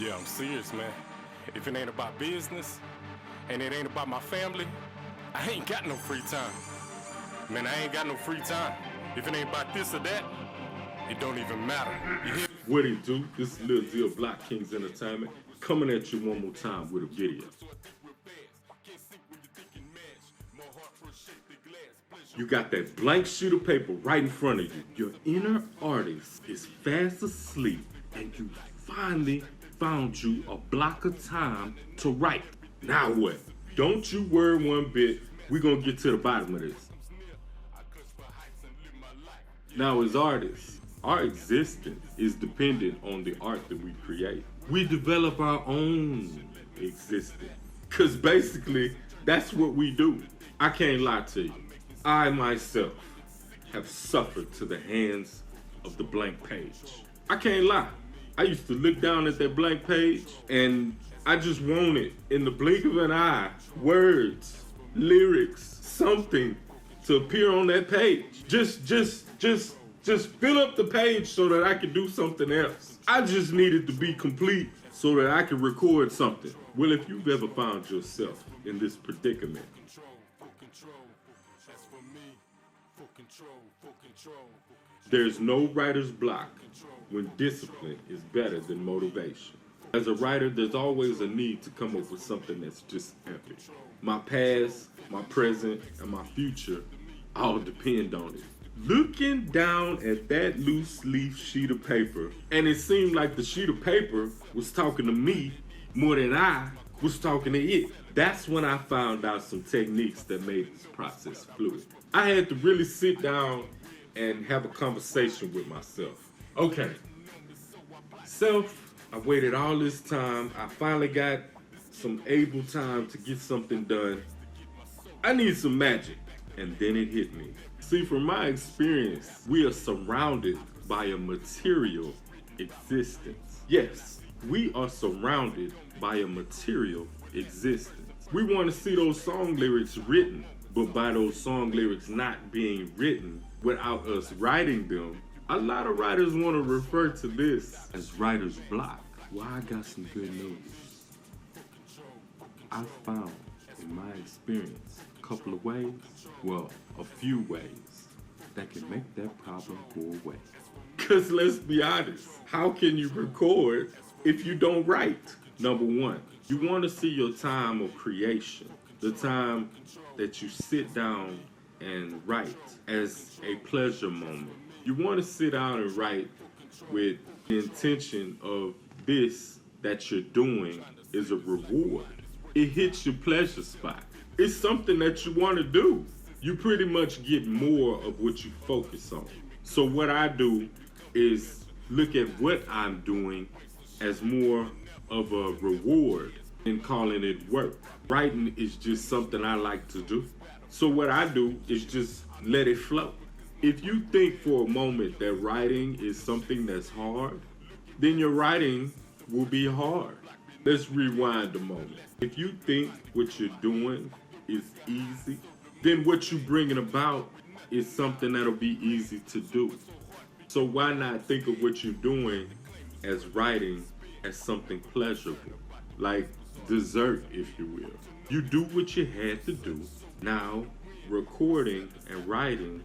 Yeah, I'm serious, man. If it ain't about business and it ain't about my family, I ain't got no free time. Man, I ain't got no free time. If it ain't about this or that, it don't even matter. You hear? What it do? This is Lil Z of Blockkingz Entertainment coming at you one more time with a video. You got that blank sheet of paper right in front of you. Your inner artist is fast asleep and you finally found you a block of time to write. Now what? Don't you worry one bit. We're going to get to the bottom of this. Now as artists, our existence is dependent on the art that we create. We develop our own existence. Because basically, that's what we do. I can't lie to you. I myself have suffered to the hands of the blank page. I can't lie. I used to look down at that blank page and I just wanted, in the blink of an eye, words, lyrics, something to appear on that page. Just fill up the page so that I could do something else. I just needed to be complete so that I could record something. Well, if you've ever found yourself in this predicament, there's no writer's block when discipline is better than motivation. As a writer, there's always a need to come up with something that's just epic. My past, my present, and my future all depend on it. Looking down at that loose leaf sheet of paper, and it seemed like the sheet of paper was talking to me more than I was talking to it. That's when I found out some techniques that made this process fluid. I had to really sit down and have a conversation with myself. Okay, self, I waited all this time. I finally got some able time to get something done. I need some magic. And then it hit me. See, from my experience, we are surrounded by a material existence. Yes, we are surrounded by a material existence. We want to see those song lyrics written, but by those song lyrics not being written without us writing them, a lot of writers want to refer to this as writer's block. Well, I got some good news. I found, in my experience, a couple of ways, well, a few ways that can make that problem go away. Because let's be honest, how can you record if you don't write? Number one, you want to see your time of creation, the time that you sit down and write as a pleasure moment. You want to sit down and write with the intention of this that you're doing is a reward. It hits your pleasure spot. It's something that you want to do. You pretty much get more of what you focus on. So what I do is look at what I'm doing as more of a reward than calling it work. Writing is just something I like to do. So what I do is just let it flow. If you think for a moment that writing is something that's hard, then your writing will be hard. Let's rewind a moment. If you think what you're doing is easy, then what you're bringing about is something that'll be easy to do. So why not think of what you're doing as writing as something pleasurable, like dessert, if you will. You do what you had to do. Now, recording and writing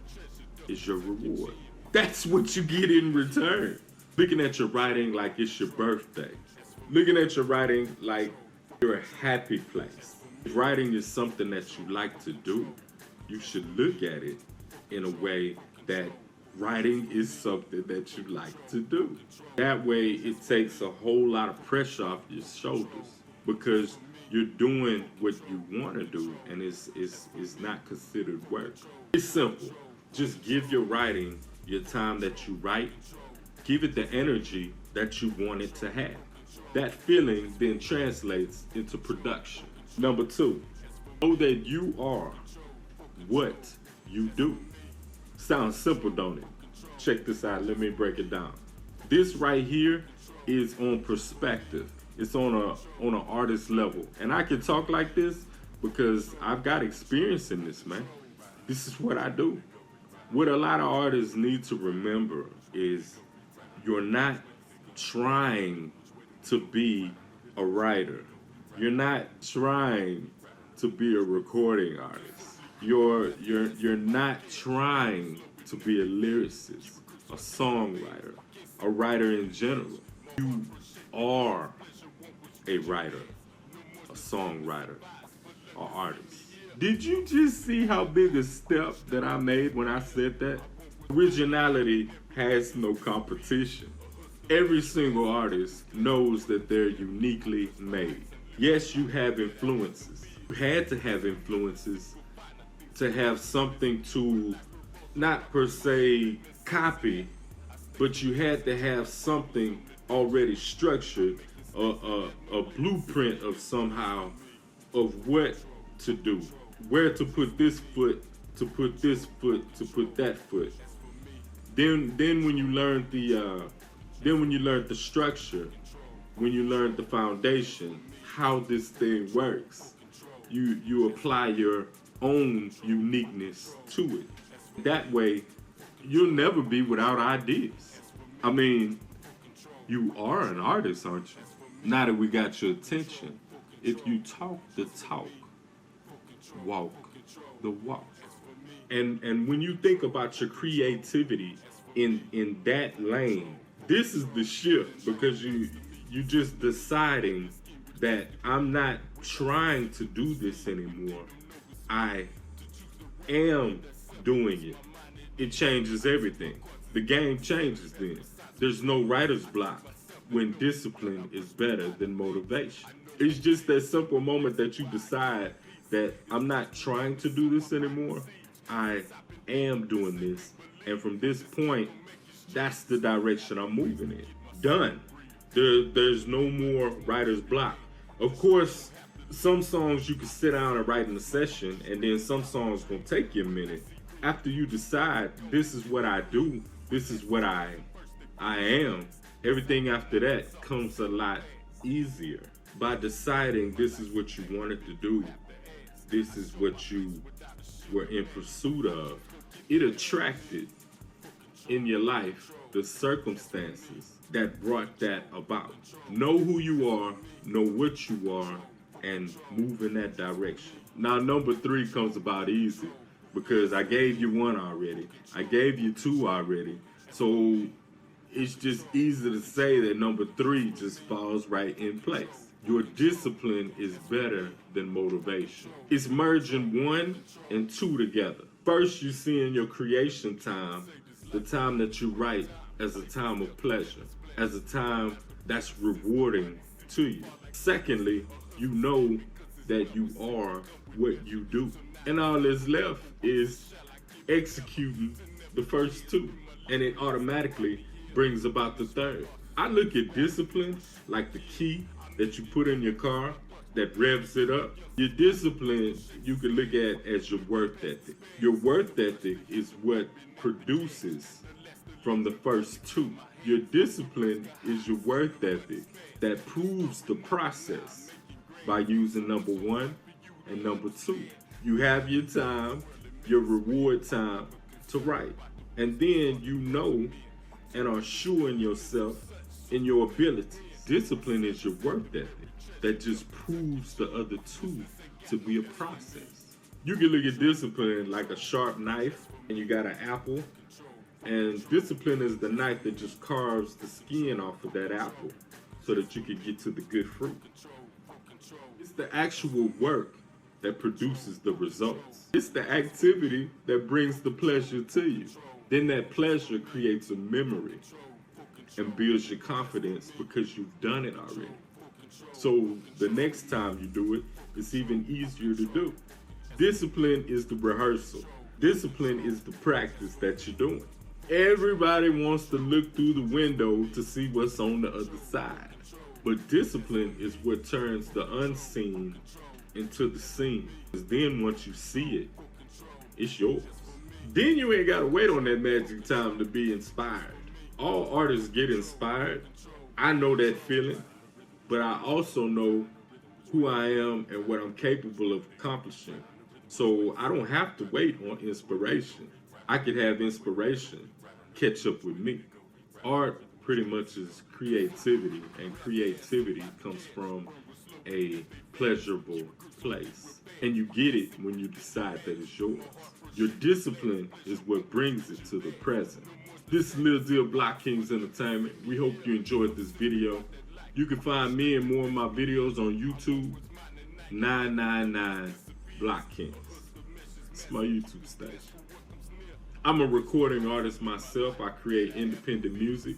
is your reward. That's what you get in return. Looking at your writing like it's your birthday. Looking at your writing like you're a happy place. If writing is something that you like to do, you should look at it in a way that writing is something that you like to do. That way it takes a whole lot of pressure off your shoulders because you're doing what you want to do and it's not considered work. It's simple. Just give your writing your time that you write. Give it the energy that you want it to have. That feeling then translates into production. Number two, know that you are what you do. Sounds simple, don't it? Check this out. Let me break it down. This right here is on perspective. It's on an artist level. And I can talk like this because I've got experience in this, man. This is what I do. What a lot of artists need to remember is you're not trying to be a writer. You're not trying to be a recording artist. You're not trying to be a lyricist, a songwriter, a writer in general. You are a writer, a songwriter, an artist. Did you just see how big a step that I made when I said that? Originality has no competition. Every single artist knows that they're uniquely made. Yes, you have influences. You had to have influences to have something to not per se copy, but you had to have something already structured, a blueprint of somehow of what to do, where to put this foot, to put this foot, to put that foot. Then when you learned the structure, when you learned the foundation, how this thing works, you apply your own uniqueness to it. That way, you'll never be without ideas. I mean, you are an artist, aren't you? Now that we got your attention, if you talk the talk, walk the walk. And when you think about your creativity in that lane, this is the shift, because you just deciding that I'm not trying to do this anymore. I am doing it. It changes everything. The game changes then. There's no writer's block when discipline is better than motivation. It's just that simple moment that you decide that I'm not trying to do this anymore. I am doing this. And from this point, that's the direction I'm moving in. Done. There's no more writer's block. Of course, some songs you can sit down and write in a session, and then some songs gonna take you a minute. After you decide, this is what I do, this is what I am, everything after that comes a lot easier. By deciding this is what you wanted to do, this is what you were in pursuit of, it attracted in your life the circumstances that brought that about. Know who you are, know what you are, and move in that direction. Now, number 3 comes about easy, because I gave you 1 already. I gave you 2 already. So it's just easy to say that number 3 just falls right in place. Your discipline is better than motivation. It's merging 1 and 2 together. First, you see in your creation time, the time that you write, as a time of pleasure, as a time that's rewarding to you. Secondly, you know that you are what you do. And all that's left is executing the first 2. And it automatically brings about the 3rd. I look at discipline like the key that you put in your car that revs it up. Your discipline, you can look at as your work ethic. Your work ethic is what produces from the first 2. Your discipline is your work ethic that proves the process by using number 1 and number 2. You have your time, your reward time to write. And then you know and are sure in yourself, in your abilities. Discipline is your work ethic that just proves the other 2 to be a process. You can look at discipline like a sharp knife, and you got an apple, and discipline is the knife that just carves the skin off of that apple so that you can get to the good fruit. It's the actual work that produces the results. It's the activity that brings the pleasure to you. Then that pleasure creates a memory and builds your confidence because you've done it already. So the next time you do it, it's even easier to do. Discipline is the rehearsal. Discipline is the practice that you're doing. Everybody wants to look through the window to see what's on the other side. But discipline is what turns the unseen into the seen. Because then once you see it, it's yours. Then you ain't gotta wait on that magic time to be inspired. All artists get inspired. I know that feeling, but I also know who I am and what I'm capable of accomplishing. So I don't have to wait on inspiration. I could have inspiration catch up with me. Art pretty much is creativity, and creativity comes from a pleasurable place. And you get it when you decide that it's yours. Your discipline is what brings it to the present. This is Lil Deal Blockkingz Entertainment. We hope you enjoyed this video. You can find me and more of my videos on YouTube, 999 Blockkingz. It's my YouTube station. I'm a recording artist myself. I create independent music.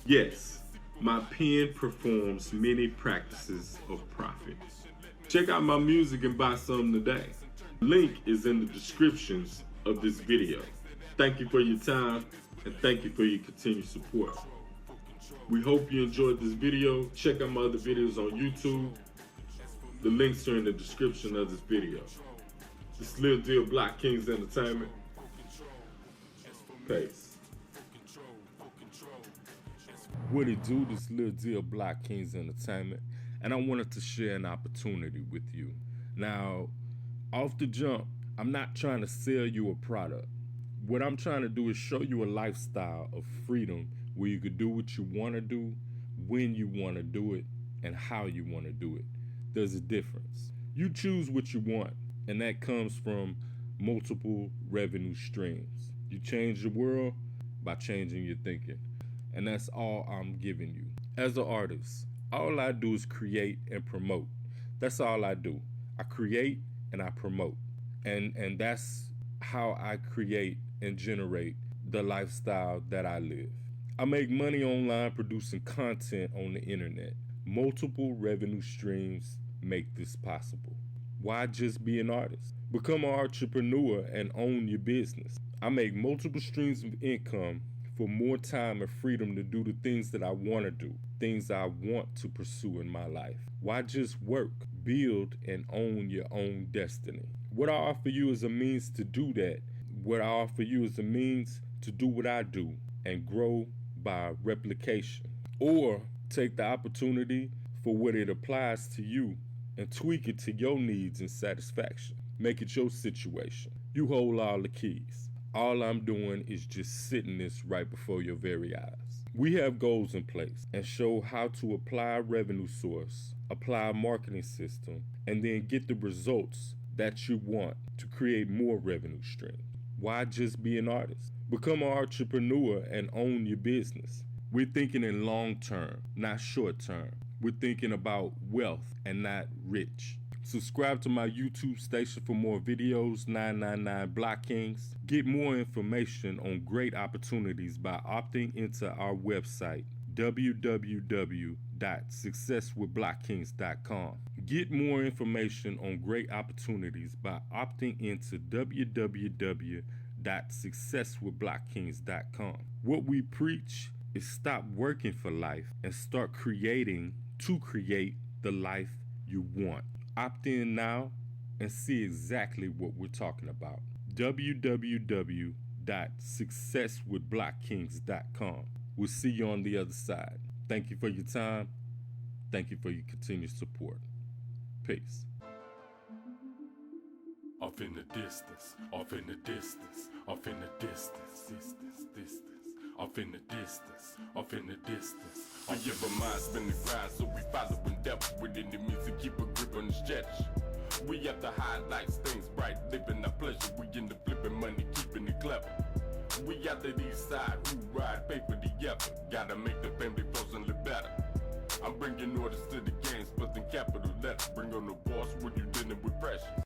Yes, my pen performs many practices of profit. Check out my music and buy some today. Link is in the descriptions of this video. Thank you for your time and thank you for your continued support. We hope you enjoyed this video. Check out my other videos on YouTube. The links are in the description of this video. This is Lil Deal Blockkingz Entertainment. Peace. What it do, this Lil Deal Blockkingz Entertainment, and I wanted to share an opportunity with you. Now, off the jump, I'm not trying to sell you a product. What I'm trying to do is show you a lifestyle of freedom where you could do what you want to do, when you want to do it, and how you want to do it. There's a difference. You choose what you want, and that comes from multiple revenue streams. You change the world by changing your thinking. And that's all I'm giving you. As an artist, all I do is create and promote. That's all I do. I create and I promote. And that's how I create and generate the lifestyle that I live. I make money online producing content on the internet. Multiple revenue streams make this possible. Why just be an artist? Become an entrepreneur and own your business. I make multiple streams of income for more time and freedom to do the things that I want to do, things I want to pursue in my life. Why just work, build, and own your own destiny? What I offer you is a means to do that. What I offer you is a means to do what I do and grow by replication. Or take the opportunity for what it applies to you and tweak it to your needs and satisfaction. Make it your situation. You hold all the keys. All I'm doing is just sitting this right before your very eyes. We have goals in place and show how to apply a revenue source, apply a marketing system, and then get the results that you want to create more revenue streams. Why just be an artist? Become an entrepreneur and own your business. We're thinking in long term, not short term. We're thinking about wealth and not rich. Subscribe to my YouTube station for more videos, 999 Blockkingz. Get more information on great opportunities by opting into our website, www.successwithblockkingz.com. Get more information on great opportunities by opting into www.successwithblockkingz.com. What we preach is stop working for life and start creating to create the life you want. Opt in now and see exactly what we're talking about. www.successwithblockkingz.com. We'll see you on the other side. Thank you for your time. Thank you for your continued support. Peace. Off in the distance, off in the distance, off in the distance, distance. Off in the distance, off in the distance. We give a mind spin the grind, so we follow in depth within the music, keep a grip on the stretch. We have the highlights, things bright, living our pleasure. We in the flipping money, keeping it clever. We out the east side, who ride, pay for the effort. Gotta make the family flows and live better. I'm bringing orders to the game, split in capital letters. Bring on the boss when you dealing with pressure.